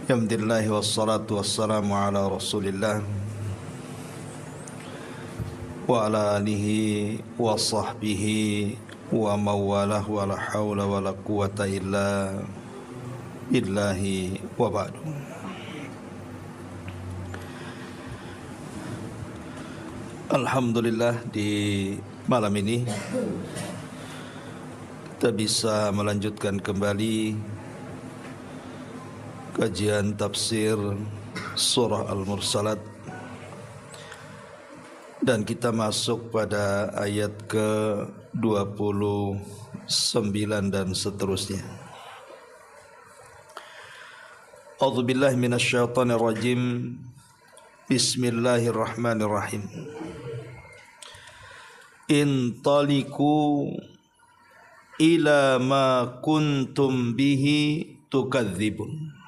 Alhamdulillah wassalatu wassalamu ala Rasulillah wa ala alihi wa sahbihi wa mawalah wa la hawla wa la quwata illa billahi wa ba'du. Alhamdulillah, di malam ini kita bisa melanjutkan kembali kajian tafsir surah Al-Mursalat, dan kita masuk pada ayat ke-29 dan seterusnya. A'udzubillahi minasyaitonir rajim. Bismillahirrahmanirrahim. Intaliqu ila ma kuntum bihi tukadzibun.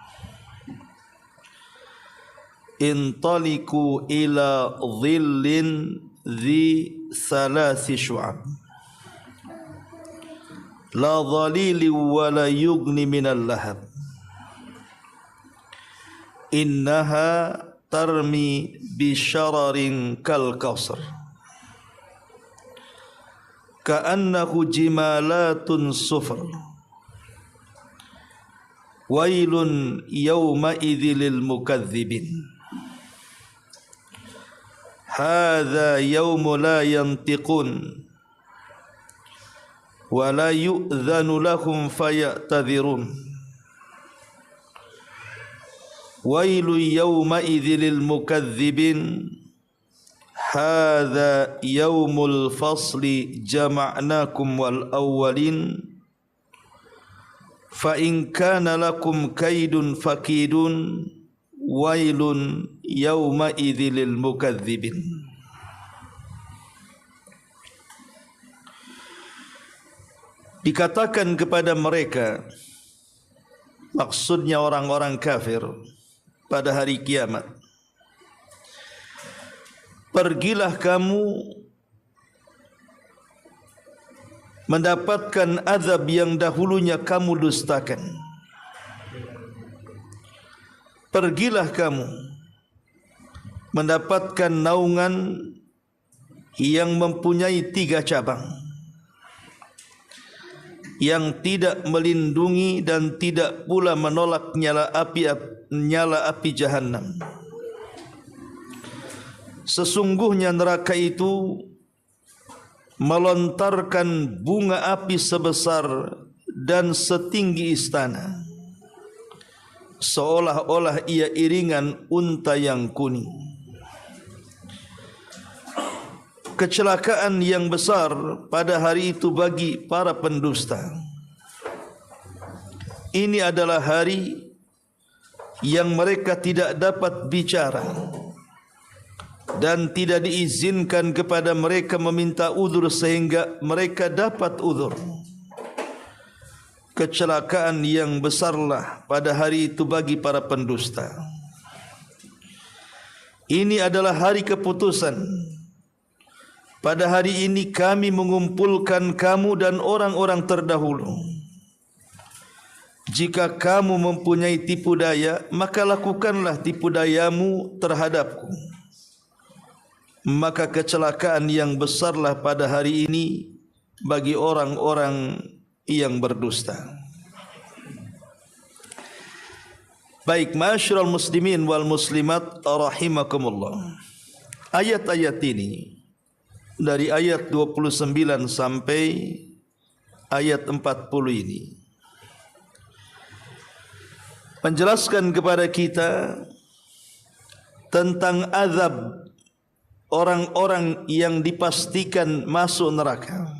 Intaliqu ila dhillin dhi thalathi syu'ab la dhalili wa la yughni minal lahab innaha tarmi bisyararin kal kausar ka'annahu jimalatun sufr wailun yawma idzil mukadzibin. Hadza yaumu la yantiqun wa la yu'dhanu lahum faya'tadhirun. Wailu yawma idzil mukadzibin. Hadza yaumul fasli jama'nakum wal awwalin. Fa in kana lakum kaidun fakidun. Wailun yawma idzil mukadzibin. Dikatakan kepada mereka, maksudnya orang-orang kafir pada hari kiamat, pergilah kamu mendapatkan azab yang dahulunya kamu dustakan. Pergilah kamu mendapatkan naungan yang mempunyai 3 cabang, yang tidak melindungi dan tidak pula menolak nyala api Jahannam. Sesungguhnya neraka itu melontarkan bunga api sebesar dan setinggi istana, seolah-olah ia iringan unta yang kuning. Kecelakaan yang besar pada hari itu bagi para pendusta. Ini adalah hari yang mereka tidak dapat bicara dan tidak diizinkan kepada mereka meminta uzur sehingga mereka dapat uzur. Kecelakaan yang besarlah pada hari itu bagi para pendusta. Ini adalah hari keputusan. Pada hari ini kami mengumpulkan kamu dan orang-orang terdahulu. Jika kamu mempunyai tipu daya, maka lakukanlah tipu dayamu terhadapku. Maka kecelakaan yang besarlah pada hari ini bagi orang-orang yang berdusta. Baik, ma'asyiral muslimin wal muslimat rahimakumullah. Ayat-ayat ini dari ayat 29 sampai ayat 40 ini menjelaskan kepada kita tentang azab orang-orang yang dipastikan masuk neraka.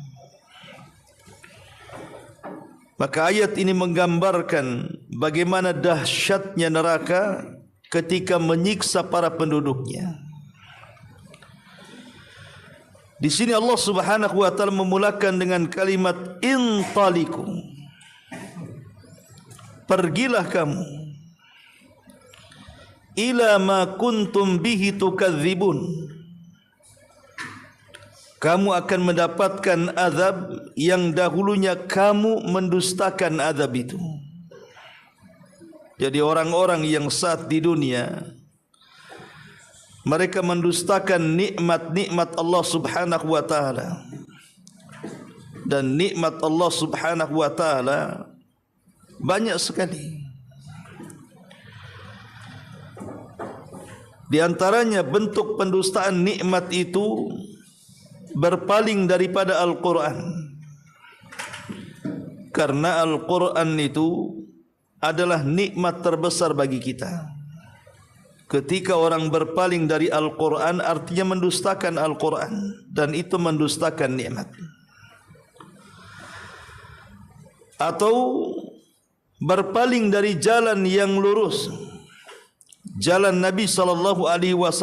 Maka ayat ini menggambarkan bagaimana dahsyatnya neraka ketika menyiksa para penduduknya. Di sini Allah Subhanahu wa taala memulakan dengan kalimat intaliqu. Pergilah kamu ila ma kuntum bihi tukadzibun. Kamu akan mendapatkan azab yang dahulunya kamu mendustakan azab itu. Jadi orang-orang yang saat di dunia mereka mendustakan nikmat-nikmat Allah Subhanahu wa taala. Dan nikmat Allah Subhanahu wa taala banyak sekali. Di antaranya bentuk pendustaan nikmat itu berpaling daripada Al-Quran. Karena Al-Quran itu adalah nikmat terbesar bagi kita. Ketika orang berpaling dari Al-Quran, artinya mendustakan Al-Quran, dan itu mendustakan nikmat. Atau berpaling dari jalan yang lurus, jalan Nabi SAW.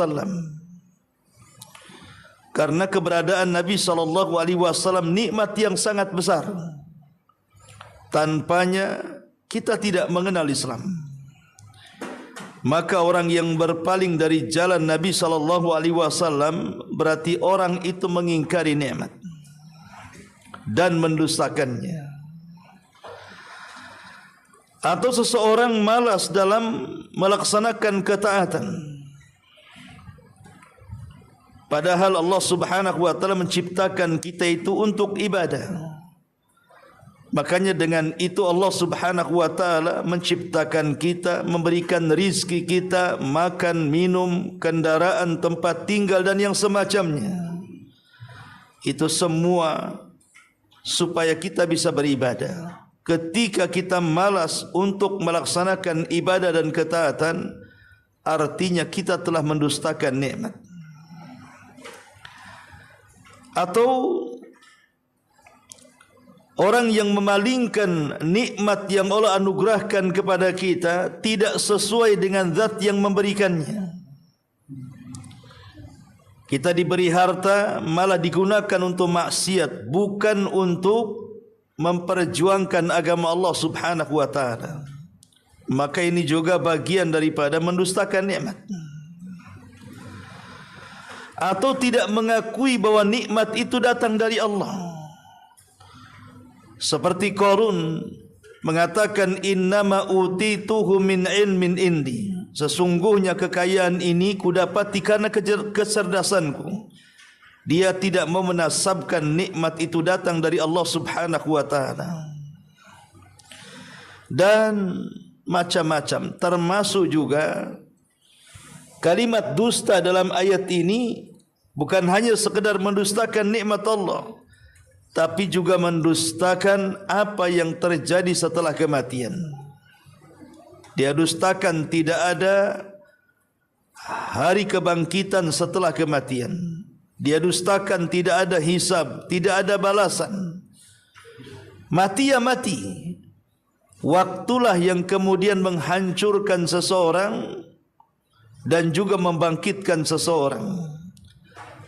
Karena keberadaan Nabi SAW nikmat yang sangat besar. Tanpanya kita tidak mengenal Islam. Maka orang yang berpaling dari jalan Nabi SAW berarti orang itu mengingkari nikmat dan mendustakannya. Atau seseorang malas dalam melaksanakan ketaatan, padahal Allah Subhanahu wa taala menciptakan kita itu untuk ibadah. Makanya dengan itu Allah Subhanahu wa taala menciptakan kita, memberikan rizki kita, makan, minum, kendaraan, tempat tinggal dan yang semacamnya. Itu semua supaya kita bisa beribadah. Ketika kita malas untuk melaksanakan ibadah dan ketaatan, artinya kita telah mendustakan nikmat. Atau orang yang memalingkan nikmat yang Allah anugerahkan kepada kita tidak sesuai dengan zat yang memberikannya. Kita diberi harta malah digunakan untuk maksiat, bukan untuk memperjuangkan agama Allah Subhanahu wa taala. Maka ini juga bagian daripada mendustakan nikmat. Atau tidak mengakui bahwa nikmat itu datang dari Allah. Seperti Qarun mengatakan, innama utituhu min ilmin indi. Sesungguhnya kekayaan ini kudapati karena kecerdasanku. Dia tidak mau menasabkan nikmat itu datang dari Allah Subhanahu wa taala. Dan macam-macam, termasuk juga kalimat dusta dalam ayat ini bukan hanya sekedar mendustakan nikmat Allah, tapi juga mendustakan apa yang terjadi setelah kematian. Dia dustakan tidak ada hari kebangkitan setelah kematian. Dia dustakan tidak ada hisab, tidak ada balasan. Mati ya mati. Waktulah yang kemudian menghancurkan seseorang dan juga membangkitkan seseorang.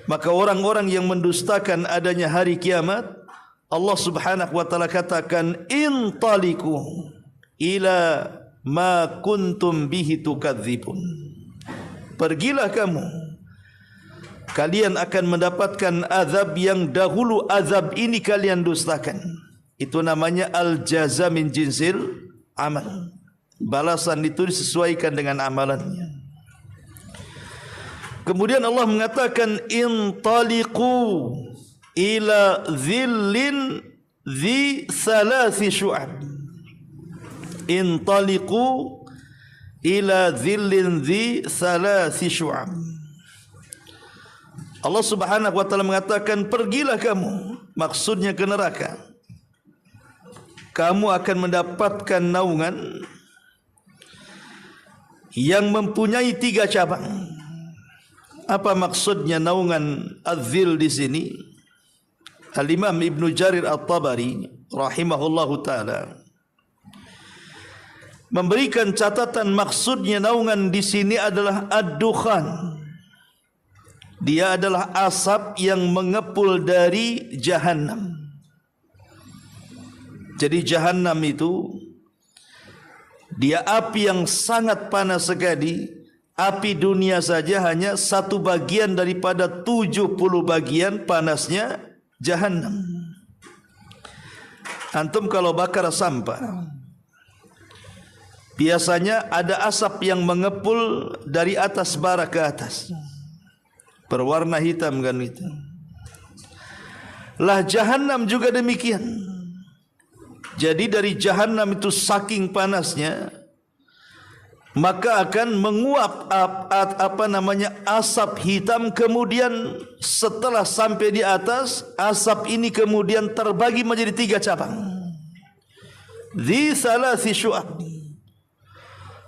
Maka orang-orang yang mendustakan adanya hari kiamat, Allah Subhanahu wa taala katakan, intaliqu ila ma kuntum bihi tukadzibun. Pergilah kamu, kalian akan mendapatkan azab yang dahulu azab ini kalian dustakan. Itu namanya al-jaza min jinsil amal. Balasan itu disesuaikan dengan amalannya. Kemudian Allah mengatakan, intaliqu ila dhillin dhi thalathi syu'ab. Intaliqu ila dhillin dhi thalathi syu'ab. Allah Subhanahu wa taala mengatakan, pergilah kamu, maksudnya ke neraka. Kamu akan mendapatkan naungan yang mempunyai 3 cabang. Apa maksudnya naungan az-zil di sini? Al-Imam Ibnu Jarir At-Tabari rahimahullahu taala memberikan catatan, maksudnya naungan di sini adalah ad-dukhan. Dia adalah asap yang mengepul dari Jahannam. Jadi Jahannam itu dia api yang sangat panas sekali. Api dunia saja hanya 1 bagian daripada 70 bagian panasnya Jahannam. Antum kalau bakar sampah, biasanya ada asap yang mengepul dari atas bara ke atas, berwarna hitam kan itu. Lah Jahannam juga demikian. Jadi dari Jahannam itu saking panasnya, maka akan menguap asap hitam. Kemudian setelah sampai di atas, asap ini kemudian terbagi menjadi 3 cabang. Dzi salasi syu'ab.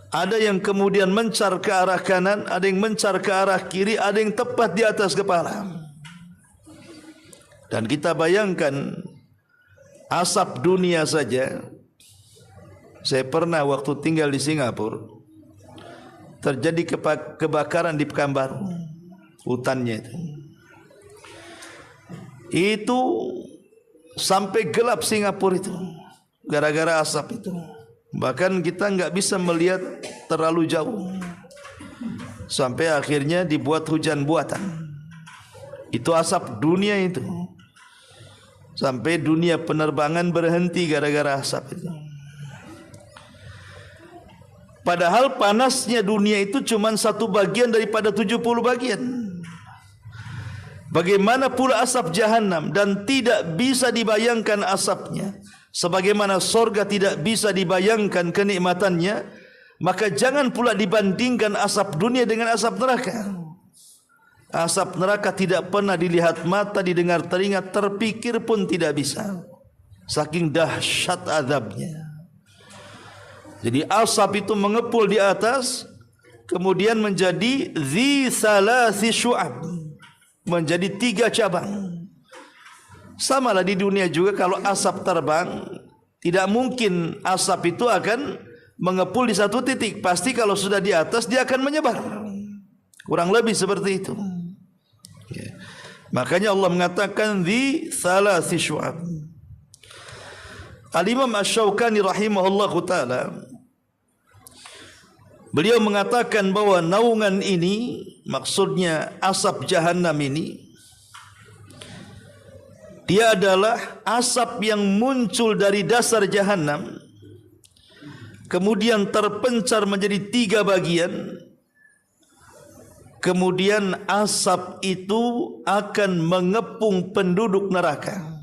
Ada yang kemudian mencar ke arah kanan, ada yang mencar ke arah kiri, ada yang tepat di atas kepala. Dan kita bayangkan asap dunia saja. Saya pernah waktu tinggal di Singapura, terjadi kebakaran di Pekanbaru, hutannya itu sampai gelap Singapura itu gara-gara asap itu. Bahkan kita enggak bisa melihat terlalu jauh, sampai akhirnya dibuat hujan buatan. Itu asap dunia itu, sampai dunia penerbangan berhenti gara-gara asap itu. Padahal panasnya dunia itu cuma 1 bagian daripada 70 bagian. Bagaimana pula asap Jahannam, dan tidak bisa dibayangkan asapnya. Sebagaimana sorga tidak bisa dibayangkan kenikmatannya, maka jangan pula dibandingkan asap dunia dengan asap neraka. Asap neraka tidak pernah dilihat mata, didengar telinga, terpikir pun tidak bisa, saking dahsyat azabnya. Jadi asap itu mengepul di atas, kemudian menjadi dzi salasi syu'ab, menjadi 3 cabang. Samalah di dunia juga, kalau asap terbang, tidak mungkin asap itu akan mengepul di satu titik. Pasti kalau sudah di atas dia akan menyebar. Kurang lebih seperti itu. Ya. Makanya Allah mengatakan dzi salasi syu'ab. Al-Imam Asy-Syaukani rahimahullahu taala, beliau mengatakan bahwa naungan ini, maksudnya asap Jahannam ini, dia adalah asap yang muncul dari dasar Jahannam, kemudian terpencar menjadi 3 bagian. Kemudian asap itu akan mengepung penduduk neraka.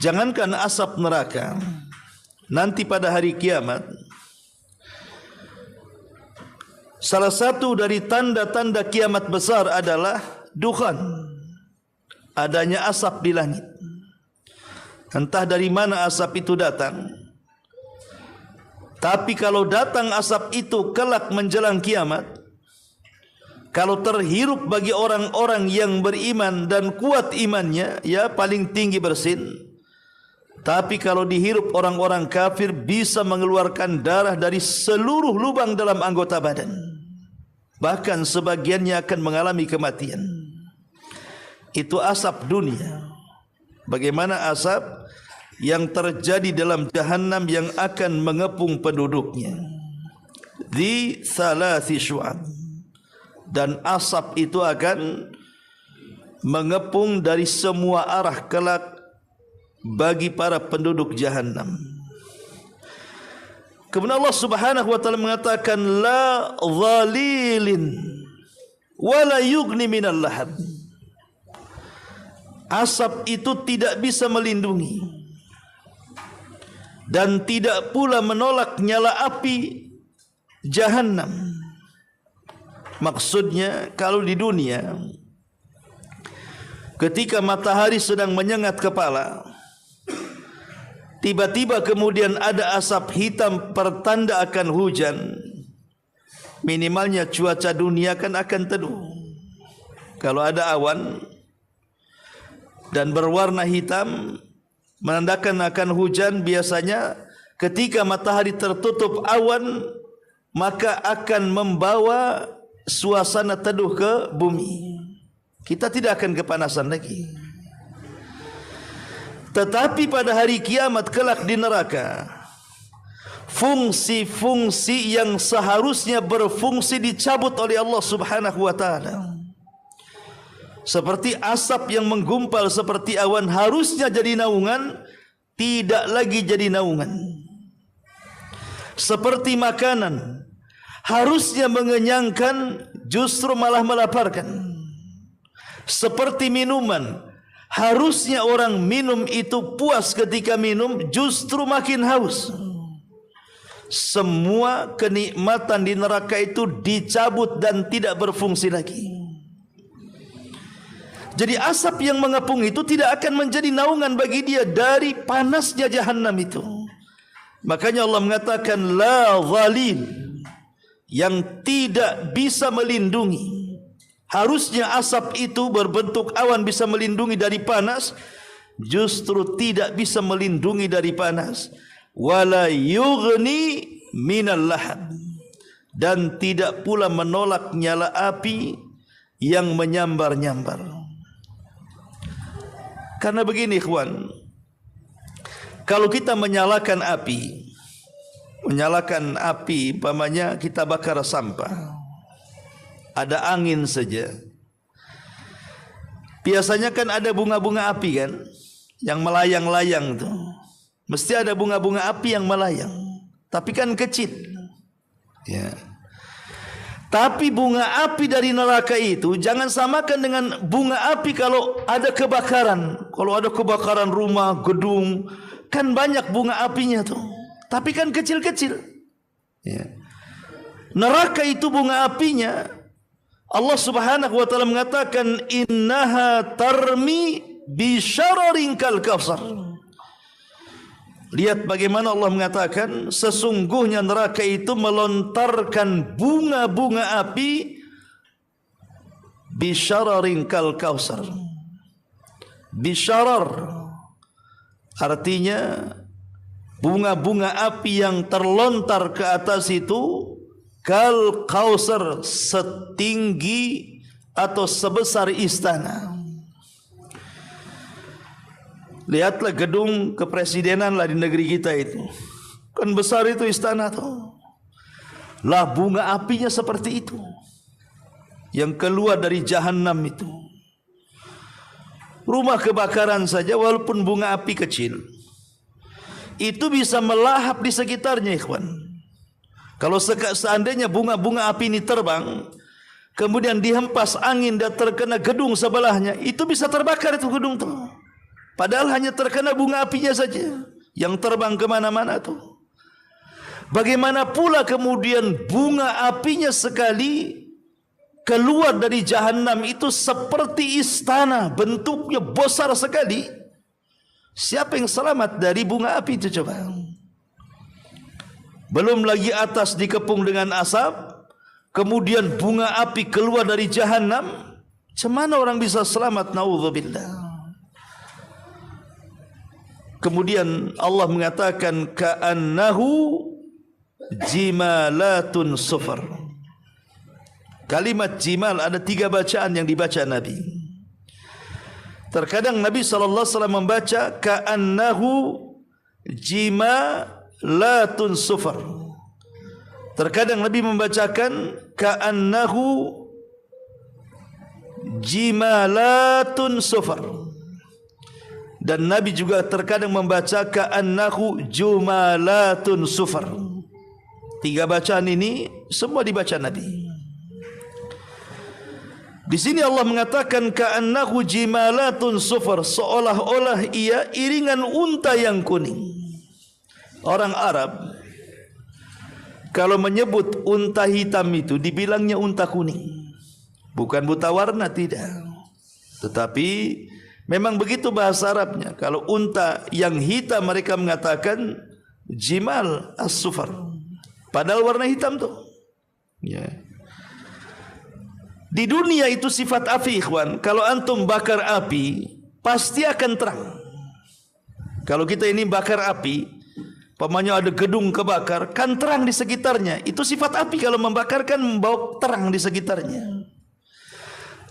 Jangankan asap neraka, nanti pada hari kiamat, salah satu dari tanda-tanda kiamat besar adalah dukhan, adanya asap di langit. Entah dari mana asap itu datang, tapi kalau datang asap itu kelak menjelang kiamat, kalau terhirup bagi orang-orang yang beriman dan kuat imannya, ya paling tinggi bersin. Tapi kalau dihirup orang-orang kafir, bisa mengeluarkan darah dari seluruh lubang dalam anggota badan. Bahkan sebagiannya akan mengalami kematian. Itu asap dunia. Bagaimana asap yang terjadi dalam Jahannam yang akan mengepung penduduknya. Dzi salasi syu'ab. Dan asap itu akan mengepung dari semua arah kelak bagi para penduduk Jahannam. Kemudian Allah Subhanahu wa taala mengatakan la dhalilin wala yughni minal lahab. Asap itu tidak bisa melindungi dan tidak pula menolak nyala api Jahannam. Maksudnya kalau di dunia, ketika matahari sedang menyengat kepala, tiba-tiba kemudian ada asap hitam pertanda akan hujan, minimalnya cuaca dunia kan akan teduh. Kalau ada awan dan berwarna hitam menandakan akan hujan, biasanya ketika matahari tertutup awan, maka akan membawa suasana teduh ke bumi. Kita tidak akan kepanasan lagi. Tetapi pada hari kiamat kelak di neraka, fungsi-fungsi yang seharusnya berfungsi dicabut oleh Allah Subhanahu wa taala. Seperti asap yang menggumpal seperti awan harusnya jadi naungan, tidak lagi jadi naungan. Seperti makanan harusnya mengenyangkan, justru malah melaparkan. Seperti minuman, harusnya orang minum itu puas ketika minum, justru makin haus. Semua kenikmatan di neraka itu dicabut dan tidak berfungsi lagi. Jadi asap yang mengepung itu tidak akan menjadi naungan bagi dia dari panasnya jahanam itu. Makanya Allah mengatakan la zalil, yang tidak bisa melindungi. Harusnya asap itu berbentuk awan bisa melindungi dari panas, justru tidak bisa melindungi dari panas. Wala yughni minal lahab, dan tidak pula menolak nyala api yang menyambar-nyambar. Karena begini ikhwan, kalau kita menyalakan api, umpamanya kita bakar sampah, ada angin saja, biasanya kan ada bunga-bunga api kan, yang melayang-layang tuh. Mesti ada bunga-bunga api yang melayang, tapi kan kecil. Ya. Tapi bunga api dari neraka itu jangan samakan dengan bunga api kalau ada kebakaran. Kalau ada kebakaran rumah, gedung, kan banyak bunga apinya tuh, tapi kan kecil-kecil. Ya. Neraka itu bunga apinya, Allah Subhanahu wa taala mengatakan innaha tarmi bi syararin kal kautsar. Lihat bagaimana Allah mengatakan sesungguhnya neraka itu melontarkan bunga-bunga api bisyararin kal kautsar. Bisyarar artinya bunga-bunga api yang terlontar ke atas itu kal kautsar, setinggi atau sebesar istana. Lihatlah gedung kepresidenan lah di negeri kita itu, kan besar itu istana tuh. Lah bunga apinya seperti itu, yang keluar dari jahanam itu. Rumah kebakaran saja walaupun bunga api kecil, itu bisa melahap di sekitarnya ikhwan. Kalau seandainya bunga-bunga api ini terbang, kemudian dihempas angin dan terkena gedung sebelahnya, itu bisa terbakar itu gedung tuh. Padahal hanya terkena bunga apinya saja yang terbang kemana-mana tuh. Bagaimana pula kemudian bunga apinya sekali keluar dari jahanam itu seperti istana, bentuknya besar sekali. Siapa yang selamat dari bunga api itu coba? Belum lagi atas dikepung dengan asap, kemudian bunga api keluar dari jahanam. Cemana orang bisa selamat? Naudzubillah. Kemudian Allah mengatakan ka'annahu jimalatun sufar. Kalimat jimal ada 3 bacaan yang dibaca Nabi. Terkadang Nabi SAW membaca ka'annahu jimalatun sufar. Terkadang Nabi membacakan ka'annahu jimalatun sufar. Dan Nabi juga terkadang membaca ka'annahu jumalatun sufar. 3 bacaan ini semua dibaca Nabi. Di sini Allah mengatakan ka'annahu jimalatun sufar, seolah-olah ia iringan unta yang kuning. Orang Arab kalau menyebut unta hitam itu dibilangnya unta kuning. Bukan buta warna, tidak. Tetapi memang begitu bahasa Arabnya. Kalau unta yang hitam mereka mengatakan jimal as-sufar. Padahal warna hitam tuh. Ya. Di dunia itu sifat api ikhwan. Kalau antum bakar api pasti akan terang. Kalau kita ini bakar api, umpamanya ada gedung kebakar, kan terang di sekitarnya. Itu sifat api, kalau membakar kan membawa terang di sekitarnya.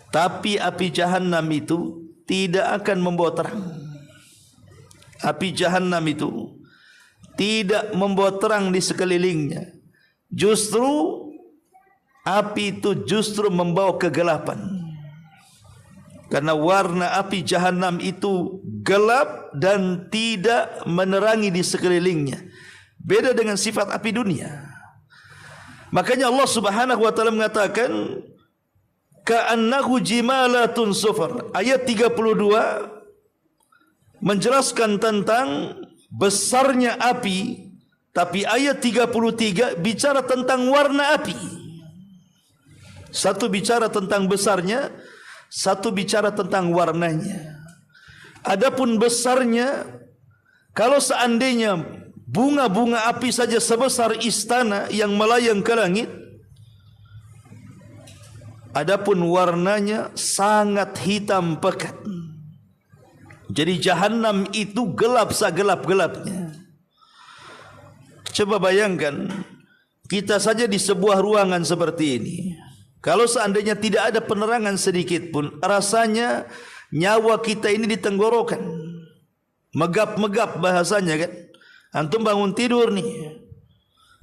Tapi api jahanam itu tidak akan membawa terang. Api jahanam itu tidak membawa terang di sekelilingnya. Justru api itu justru membawa kegelapan. Karena warna api jahanam itu gelap dan tidak menerangi di sekelilingnya. Beda dengan sifat api dunia. Makanya Allah Subhanahu wa taala mengatakan ka'annahu jimalatun sufar. Ayat 32 menjelaskan tentang besarnya api, tapi ayat 33 bicara tentang warna api. Satu bicara tentang besarnya, satu bicara tentang warnanya. Adapun besarnya, kalau seandainya bunga-bunga api saja sebesar istana yang melayang ke langit, adapun warnanya sangat hitam pekat. Jadi Jahannam itu gelap segelap-gelapnya. Coba bayangkan, kita saja di sebuah ruangan seperti ini, kalau seandainya tidak ada penerangan sedikit pun, rasanya nyawa kita ini di tenggorokan. Megap-megap bahasanya kan. Antum bangun tidur nih,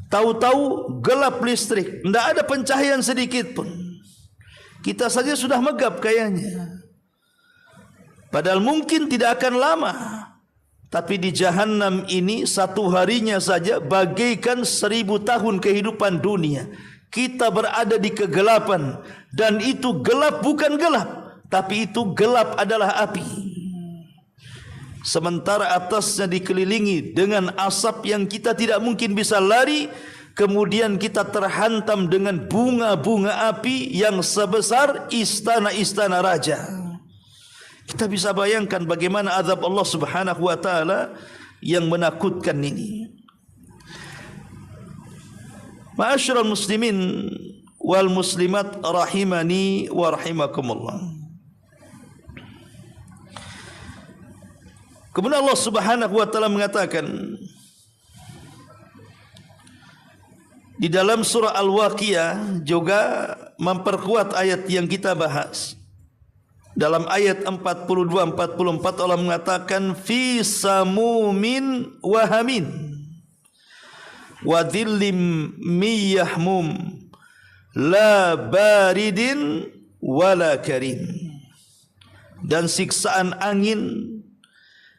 tahu-tahu gelap listrik, tidak ada pencahayaan sedikit pun, kita saja sudah megap kayaknya. Padahal mungkin tidak akan lama, tapi di Jahannam ini satu harinya saja bagaikan 1000 tahun kehidupan dunia. Kita berada di kegelapan, dan itu gelap bukan gelap, tapi itu gelap adalah api. Sementara atasnya dikelilingi dengan asap yang kita tidak mungkin bisa lari. Kemudian kita terhantam dengan bunga-bunga api yang sebesar istana-istana raja. Kita bisa bayangkan bagaimana azab Allah Subhanahu wa taala yang menakutkan ini. Ma'asyiral muslimin wal muslimat rahimani wa rahimakumullah. Kemudian Allah Subhanahu wa taala mengatakan di dalam surah Al-Waqiah, juga memperkuat ayat yang kita bahas. Dalam ayat 42-44 Allah mengatakan fi samumin wa hamin wa dhillim miyahmum la baridin wala karim. Dan siksaan angin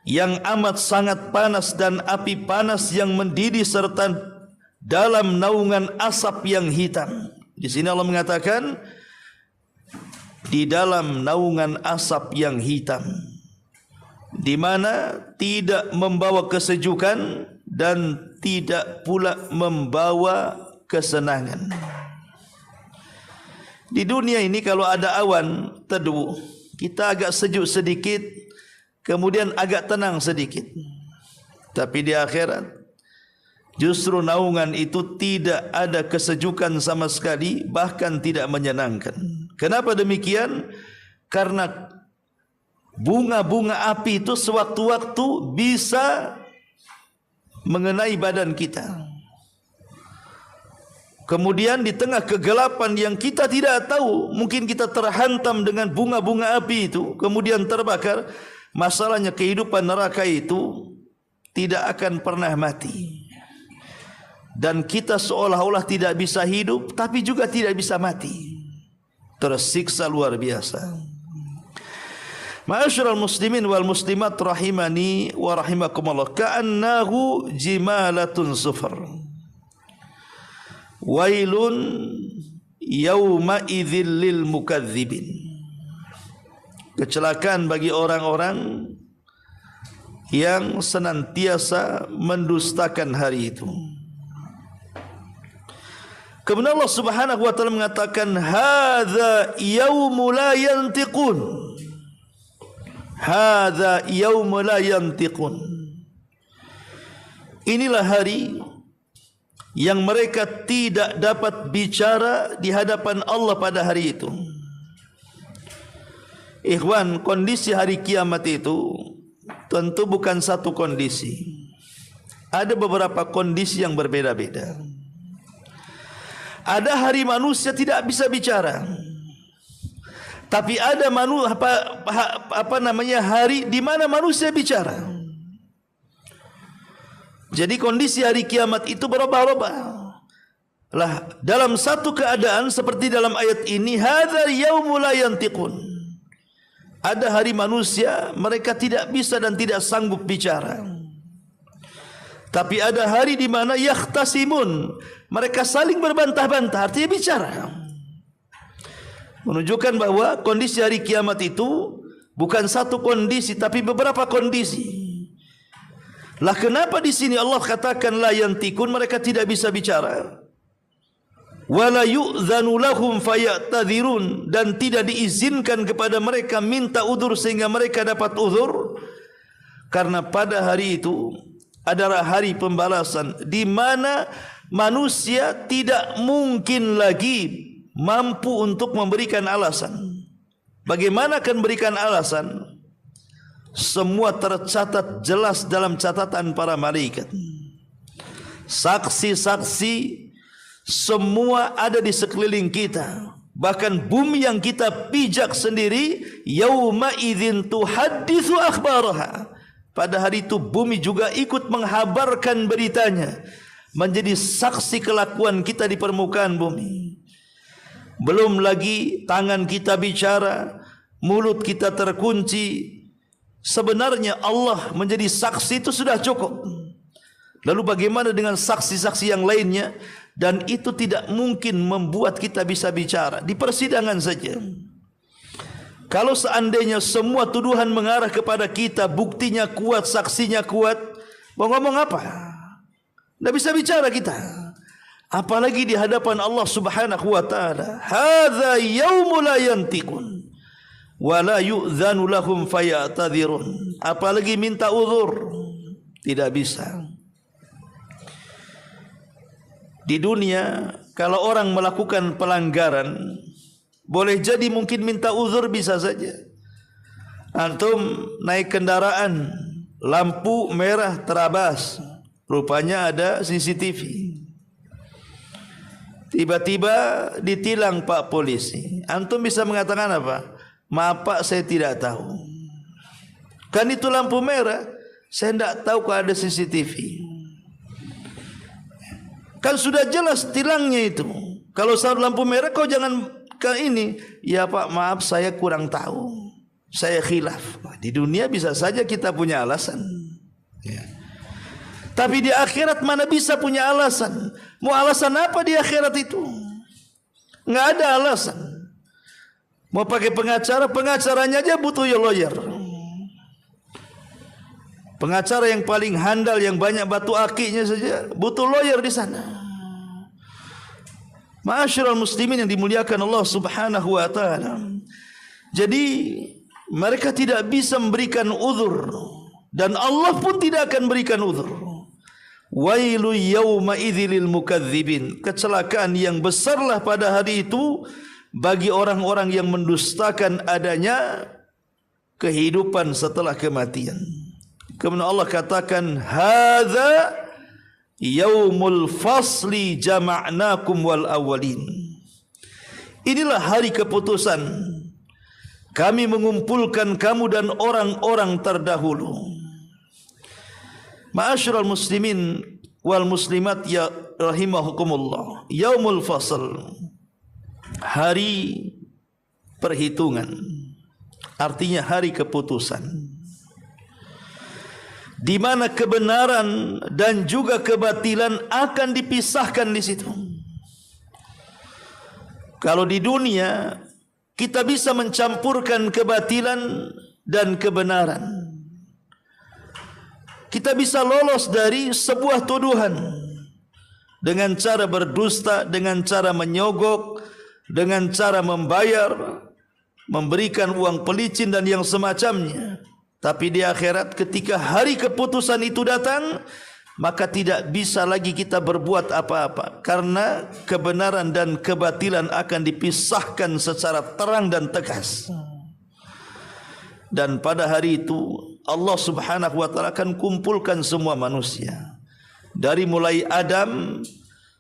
yang amat sangat panas dan api panas yang mendidih serta dalam naungan asap yang hitam. Di sini Allah mengatakan di dalam naungan asap yang hitam, di mana tidak membawa kesejukan dan tidak pula membawa kesenangan. Di dunia ini kalau ada awan teduh, kita agak sejuk sedikit, kemudian agak tenang sedikit. Tapi di akhirat justru naungan itu tidak ada kesejukan sama sekali, bahkan tidak menyenangkan. Kenapa demikian? Karena bunga-bunga api itu sewaktu-waktu bisa mengenai badan kita. Kemudian di tengah kegelapan yang kita tidak tahu, mungkin kita terhantam dengan bunga-bunga api itu, kemudian terbakar. Masalahnya kehidupan neraka itu tidak akan pernah mati. Dan kita seolah-olah tidak bisa hidup, tapi juga tidak bisa mati. Tersiksa luar biasa. Ma'asyiral muslimin wal muslimat rahimani wa rahimakumullah. Ka'annahu jimalatun sufar. Wailun yawma idzil lil mukadzibin. Kecelakaan bagi orang-orang yang senantiasa mendustakan hari itu. Kemudian Allah Subhanahu wa taala mengatakan hadza yaumu la yantiqun. Hadza yaumu la yantiqun. Inilah hari yang mereka tidak dapat bicara di hadapan Allah pada hari itu. Ikhwan, kondisi hari kiamat itu tentu bukan satu kondisi. Ada beberapa kondisi yang berbeda-beda. Ada hari manusia tidak bisa bicara, tapi ada hari di mana manusia bicara. Jadi kondisi hari kiamat itu berubah-ubah. Lah, dalam satu keadaan seperti dalam ayat ini, hadzal yaumu la yantiqun. Ada hari manusia mereka tidak bisa dan tidak sanggup bicara. Tapi ada hari di mana yakhtasimun, mereka saling berbantah-bantah, artinya bicara. Menunjukkan bahwa kondisi hari kiamat itu bukan satu kondisi tapi beberapa kondisi. Lah kenapa di sini Allah katakan la yantikun, mereka tidak bisa bicara. Wala yu'dzanu lahum fayatadhirun, dan tidak diizinkan kepada mereka minta udzur sehingga mereka dapat udzur, karena pada hari itu adalah hari pembalasan di mana manusia tidak mungkin lagi mampu untuk memberikan alasan. Bagaimana akan berikan alasan? Semua tercatat jelas dalam catatan para malaikat. Saksi-saksi semua ada di sekeliling kita. Bahkan bumi yang kita pijak sendiri, yauma idzin tuhadditsu akhbaraha. Pada hari itu bumi juga ikut menghabarkan beritanya, menjadi saksi kelakuan kita di permukaan bumi. Belum lagi tangan kita bicara, mulut kita terkunci. Sebenarnya Allah menjadi saksi itu sudah cukup. Lalu bagaimana dengan saksi-saksi yang lainnya? Dan itu tidak mungkin membuat kita bisa bicara. Di persidangan saja, kalau seandainya semua tuduhan mengarah kepada kita, buktinya kuat, saksinya kuat, mau ngomong apa? Tidak bisa bicara kita. Apalagi di hadapan Allah Subhanahu wa taala. Hadza yaumul la yantiqun wa la yu'dzanu lahum fayatadhirun. Apalagi minta uzur, tidak bisa. Di dunia kalau orang melakukan pelanggaran, boleh jadi mungkin minta uzur bisa saja. Antum naik kendaraan, lampu merah terabas, rupanya ada CCTV. Tiba-tiba ditilang Pak polisi. Antum bisa mengatakan apa? Maaf Pak, saya tidak tahu. Kan itu lampu merah, saya tidak tahu kalau ada CCTV. Kan sudah jelas tilangnya itu. Kalau saat lampu merah kau jangan ke ini. Ya Pak, maaf saya kurang tahu, saya khilaf. Di dunia bisa saja kita punya alasan, ya. Tapi di akhirat mana bisa punya alasan? Mau alasan apa di akhirat itu? Enggak ada alasan. Mau pakai pengacara, pengacaranya aja butuh lawyer. Pengacara yang paling handal, yang banyak batu akinya saja butuh lawyer di sana. Ma'asyiral muslimin yang dimuliakan Allah Subhanahu wa taala. Jadi mereka tidak bisa memberikan uzur, dan Allah pun tidak akan berikan uzur. Wailu yauma idzil mukadzibin. Kecelakaan yang besarlah pada hari itu bagi orang-orang yang mendustakan adanya kehidupan setelah kematian. Kemudian Allah katakan, hadza yaumul fasli jama'nakum wal awwalin. Inilah hari keputusan. Kami mengumpulkan kamu dan orang-orang terdahulu. Ma'asyiral muslimin wal muslimat ya rahimahukumullah. Yaumul fasl, hari perhitungan, artinya hari keputusan, di mana kebenaran dan juga kebatilan akan dipisahkan di situ. Kalau di dunia kita bisa mencampurkan kebatilan dan kebenaran, kita bisa lolos dari sebuah tuduhan dengan cara berdusta, dengan cara menyogok, dengan cara membayar, memberikan uang pelicin dan yang semacamnya. Tapi di akhirat ketika hari keputusan itu datang, maka tidak bisa lagi kita berbuat apa-apa, karena kebenaran dan kebatilan akan dipisahkan secara terang dan tegas. Dan pada hari itu Allah Subhanahu wa taala akan kumpulkan semua manusia, dari mulai Adam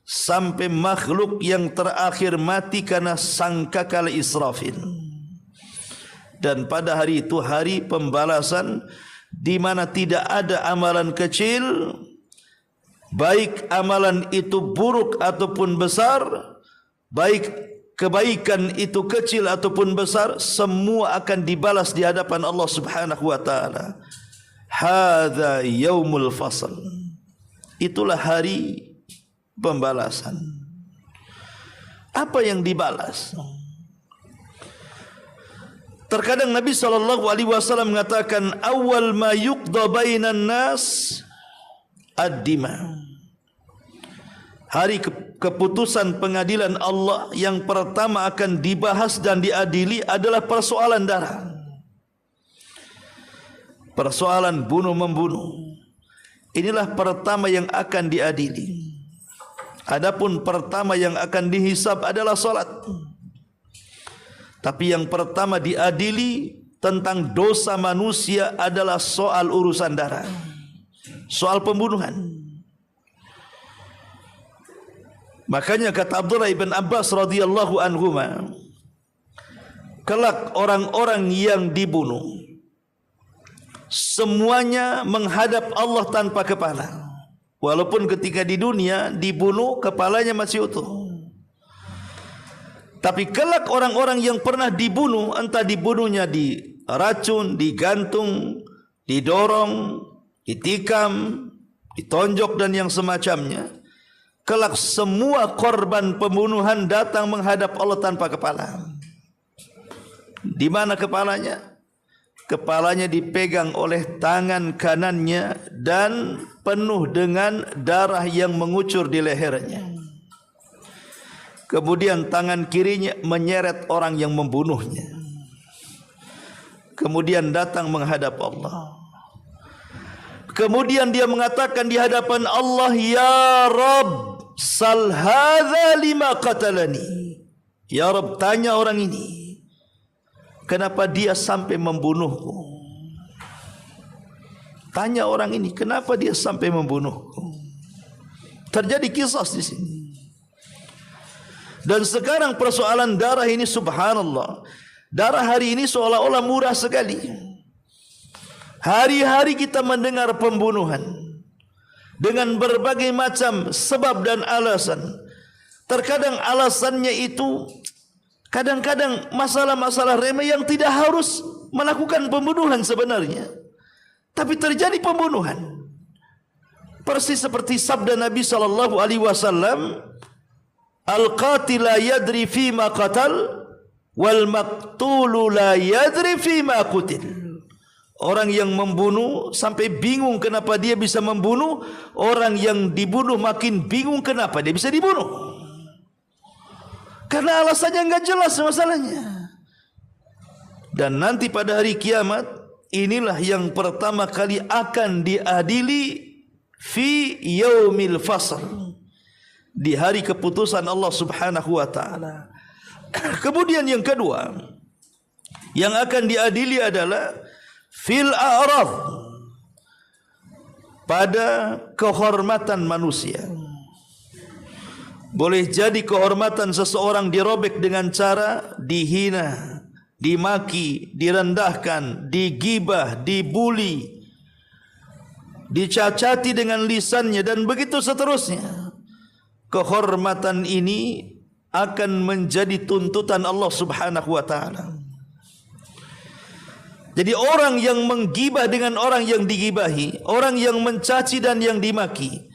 sampai makhluk yang terakhir mati karena sangkakala Israfil. Dan pada hari itu hari pembalasan, di mana tidak ada amalan kecil, baik amalan itu buruk ataupun besar, baik kebaikan itu kecil ataupun besar, semua akan dibalas di hadapan Allah Subhanahu wa taala. Hadza yaumul fasl. Itulah hari pembalasan. Apa yang dibalas? Terkadang Nabi SAW mengatakan, awal ma yuqda bainan nas ad-dima. Hari keputusan pengadilan Allah yang pertama akan dibahas dan diadili adalah persoalan darah. Persoalan bunuh-membunuh. Inilah pertama yang akan diadili. Adapun pertama yang akan dihisab adalah salat. Tapi yang pertama diadili tentang dosa manusia adalah soal urusan darah, soal pembunuhan. Makanya kata Abdullah ibn Abbas radhiyallahu anhuma, kelak orang-orang yang dibunuh semuanya menghadap Allah tanpa kepala. Walaupun ketika di dunia dibunuh kepalanya masih utuh. Tapi kelak orang-orang yang pernah dibunuh, entah dibunuhnya diracun, digantung, didorong, ditikam, ditonjok dan yang semacamnya, kelak semua korban pembunuhan datang menghadap Allah tanpa kepala. Di mana kepalanya? Kepalanya dipegang oleh tangan kanannya dan penuh dengan darah yang mengucur di lehernya. Kemudian tangan kirinya menyeret orang yang membunuhnya. Kemudian datang menghadap Allah. Kemudian dia mengatakan di hadapan Allah, ya Rabb, sal hadza lima qatalani. Ya Rabb, tanya orang ini, kenapa dia sampai membunuhku? Tanya orang ini, kenapa dia sampai membunuhku? Terjadi kisah di sini. Dan sekarang persoalan darah ini, subhanallah, darah hari ini seolah-olah murah sekali. Hari-hari kita mendengar pembunuhan dengan berbagai macam sebab dan alasan. Terkadang alasannya itu kadang-kadang masalah-masalah remeh yang tidak harus melakukan pembunuhan sebenarnya, tapi terjadi pembunuhan. Persis seperti sabda Nabi SAW, al-qatil la yadri fima qatal wal maqtulu la yadri fima qutil. Orang yang membunuh sampai bingung kenapa dia bisa membunuh, orang yang dibunuh makin bingung kenapa dia bisa dibunuh. Karena alasannya enggak jelas masalahnya. Dan nanti pada hari kiamat, inilah yang pertama kali akan diadili fi yaumil fasl, di hari keputusan Allah Subhanahu wa taala. Kemudian yang kedua yang akan diadili adalah fil a'rad, pada kehormatan manusia. Boleh jadi kehormatan seseorang dirobek dengan cara dihina, dimaki, direndahkan, digibah, dibuli, dicacati dengan lisannya dan begitu seterusnya. Kehormatan ini akan menjadi tuntutan Allah Subhanahu wa taala. Jadi orang yang menggibah dengan orang yang digibahi, orang yang mencaci dan yang dimaki,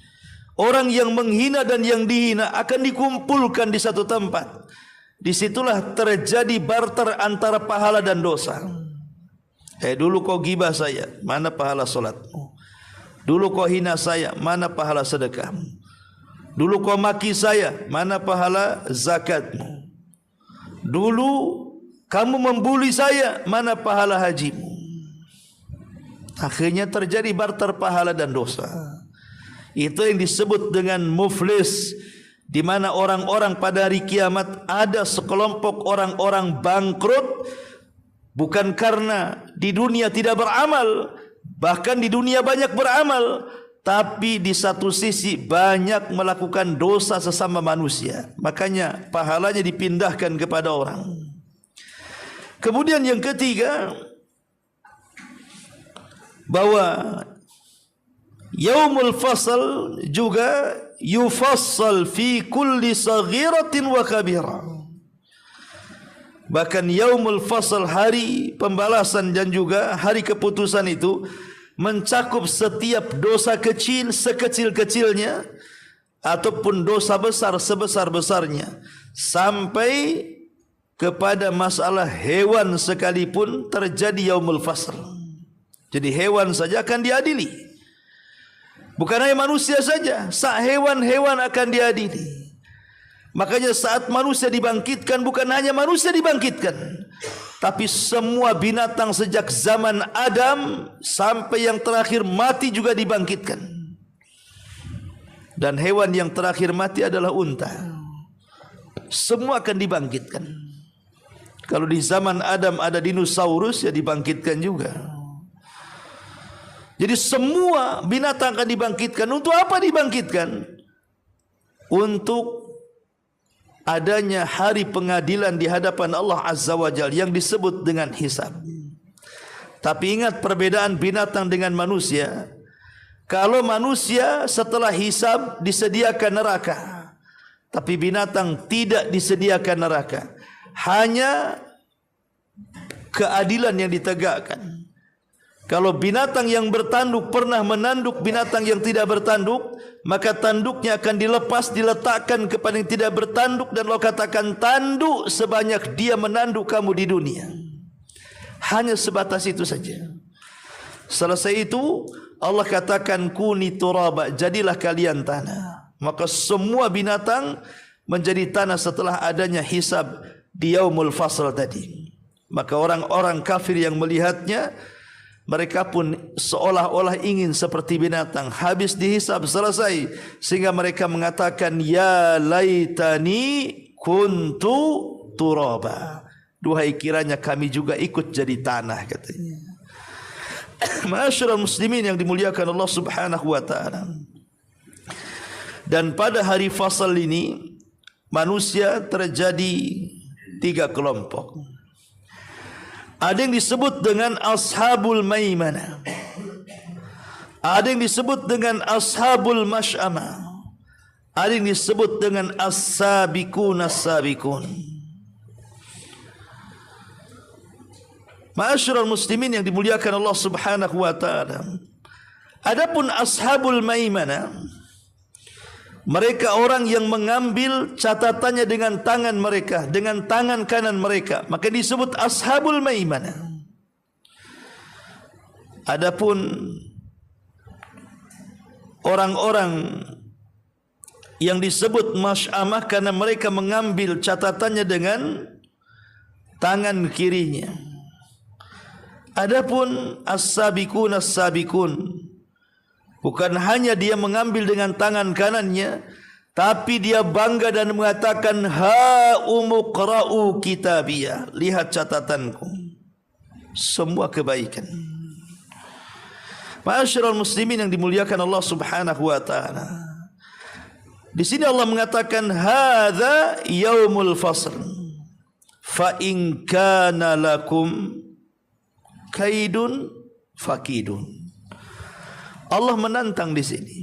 orang yang menghina dan yang dihina akan dikumpulkan di satu tempat. Disitulah terjadi barter antara pahala dan dosa. Dulu kau gibah saya, mana pahala solatmu? Dulu kau hina saya, mana pahala sedekahmu? Dulu kau maki saya, mana pahala zakatmu? Dulu kamu membuli saya, mana pahala hajimu? Akhirnya terjadi barter pahala dan dosa. Itu yang disebut dengan muflis, di mana orang-orang pada hari kiamat ada sekelompok orang-orang bangkrut bukan karena di dunia tidak beramal, bahkan di dunia banyak beramal, tapi di satu sisi banyak melakukan dosa sesama manusia. Makanya pahalanya dipindahkan kepada orang. Kemudian yang ketiga, bahwa yaumul fasl juga yufassal fi kulli saghiratin wa kabirah. Bahkan yaumul fasl, hari pembalasan dan juga hari keputusan itu mencakup setiap dosa kecil sekecil-kecilnya ataupun dosa besar sebesar-besarnya, sampai kepada masalah hewan sekalipun terjadi yaumul fasl. Jadi hewan saja akan diadili. Bukan hanya manusia saja, hewan-hewan akan diadili. Makanya saat manusia dibangkitkan, bukan hanya manusia dibangkitkan, tapi semua binatang sejak zaman Adam sampai yang terakhir mati juga dibangkitkan. Dan hewan yang terakhir mati adalah unta. Semua akan dibangkitkan. Kalau di zaman Adam ada dinosaurus, ya dibangkitkan juga. Jadi semua binatang akan dibangkitkan. Untuk apa dibangkitkan? Untuk adanya hari pengadilan di hadapan Allah Azza wa Jalla yang disebut dengan hisab. Tapi ingat perbedaan binatang dengan manusia. Kalau manusia setelah hisab disediakan neraka, tapi binatang tidak disediakan neraka. Hanya keadilan yang ditegakkan. Kalau binatang yang bertanduk pernah menanduk binatang yang tidak bertanduk, maka tanduknya akan dilepas, diletakkan kepada yang tidak bertanduk, dan Allah katakan tanduk sebanyak dia menanduk kamu di dunia. Hanya sebatas itu saja. Selesai itu Allah katakan kuni turaba, jadilah kalian tanah. Maka semua binatang menjadi tanah setelah adanya hisab di yaumul fasl tadi. Maka orang-orang kafir yang melihatnya, mereka pun seolah-olah ingin seperti binatang, habis dihisab selesai, sehingga mereka mengatakan ya laitani kuntu turaba, duhai kiranya kami juga ikut jadi tanah, katanya. Ma'asyiral muslimin yang dimuliakan Allah Subhanahu wa taala. Dan pada hari fasal ini manusia terjadi 3 kelompok. Ada yang disebut dengan ashabul maimanah, ada yang disebut dengan ashabul masy'amah, ada yang disebut dengan as-sabiqun as-sabiqun. Ma'asyiral muslimin yang dimuliakan Allah Subhanahu wa taala. Adapun ashabul maimanah, mereka orang yang mengambil catatannya dengan tangan mereka, dengan tangan kanan mereka, maka disebut ashabul maimanah. Adapun orang-orang yang disebut masy'amah karena mereka mengambil catatannya dengan tangan kirinya. Adapun as-sabiqun as-sabiqun, bukan hanya dia mengambil dengan tangan kanannya, tapi dia bangga dan mengatakan ha umqra'u kitabiyah, lihat catatanku, semua kebaikan. Ma'asyiral muslimin yang dimuliakan Allah Subhanahu wa taala. Di sini Allah mengatakan hadza yaumul fasl fa in kana lakum kaidun fakidun. Allah menantang di sini.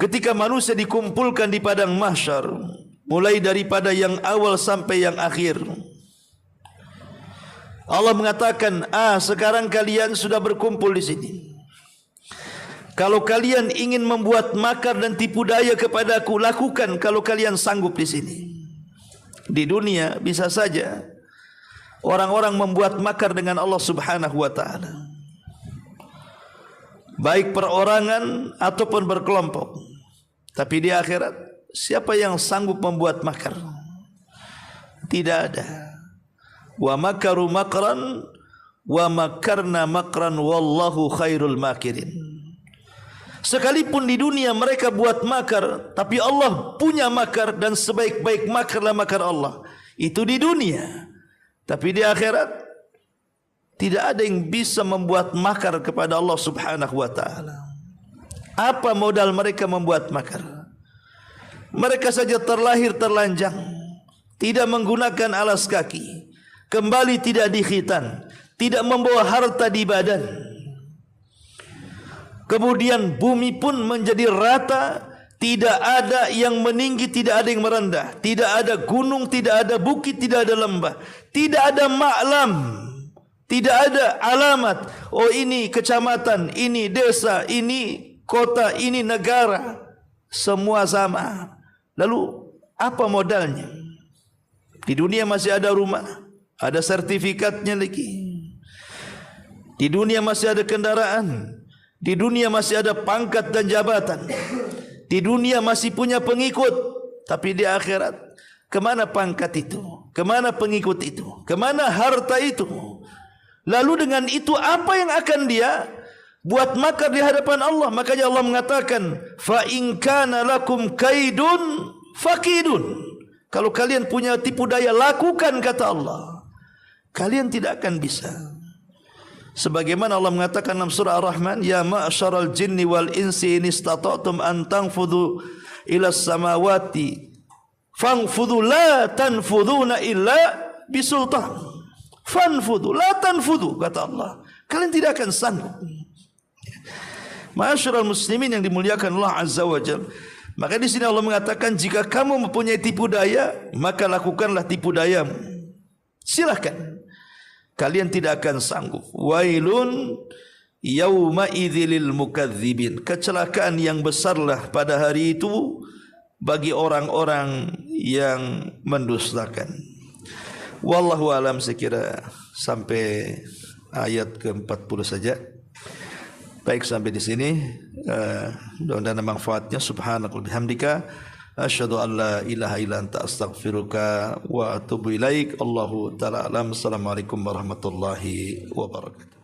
Ketika manusia dikumpulkan di padang mahsyar, mulai daripada yang awal sampai yang akhir, Allah mengatakan, sekarang kalian sudah berkumpul di sini. Kalau kalian ingin membuat makar dan tipu daya kepadaku, lakukan kalau kalian sanggup di sini. Di dunia bisa saja orang-orang membuat makar dengan Allah Subhanahu wa taala, baik perorangan ataupun berkelompok. Tapi di akhirat, siapa yang sanggup membuat makar? Tidak ada. Wa makaru makran wa makarna makran wallahu khairul makirin. Sekalipun di dunia mereka buat makar, tapi Allah punya makar, dan sebaik-baik makarlah makar Allah. Itu di dunia. Tapi di akhirat tidak ada yang bisa membuat makar kepada Allah Subhanahu wa taala. Apa modal mereka membuat makar? Mereka saja terlahir terlanjang, tidak menggunakan alas kaki, kembali tidak dikhitan, tidak membawa harta di badan. Kemudian bumi pun menjadi rata, Tidak ada yang meninggi, tidak ada yang merendah. Tidak ada gunung, tidak ada bukit, tidak ada lembah. Tidak ada maklam, tidak ada alamat. Oh, ini kecamatan, ini desa, ini kota, ini negara. Semua sama. Lalu apa modalnya? Di dunia masih ada rumah, ada sertifikatnya lagi. Di dunia masih ada kendaraan. Di dunia masih ada pangkat dan jabatan. Di dunia masih punya pengikut. Tapi di akhirat, kemana pangkat itu? Kemana pengikut itu? Kemana harta itu? Lalu dengan itu apa yang akan dia buat makar di hadapan Allah? Makanya Allah mengatakan, fa in kana lakum kaidun fakidun. Kalau kalian punya tipu daya, lakukan, kata Allah. Kalian tidak akan bisa. Sebagaimana Allah mengatakan dalam surah Ar-Rahman, ya ma'syaral jinni wal insi in istata'tum an tanfudhu ila samawati fanfudhu la tanfudhuna illa bisultan. Fanfudhu la tanfudhu, kata Allah. Kalian tidak akan sanggup. Ma'syaral muslimin yang dimuliakan Allah Azza wa Jalla. Maka di sini Allah mengatakan, jika kamu mempunyai tipu daya, maka lakukanlah tipu dayamu. Silakan. Kalian tidak akan sanggup. Wailun yauma idzil mukadzibin. Kecelakaan yang besarlah pada hari itu bagi orang-orang yang mendustakan. Wallahu alam, sekira sampai ayat ke-40 saja. Baik, sampai di sini. Mudah-mudahan manfaatnya. Subhanakallahumma bihamdika asyhadu an la ilaha illa anta astaghfiruka wa atubu ilaik. Allahu ta'ala alam. Assalamualaikum warahmatullahi wabarakatuh.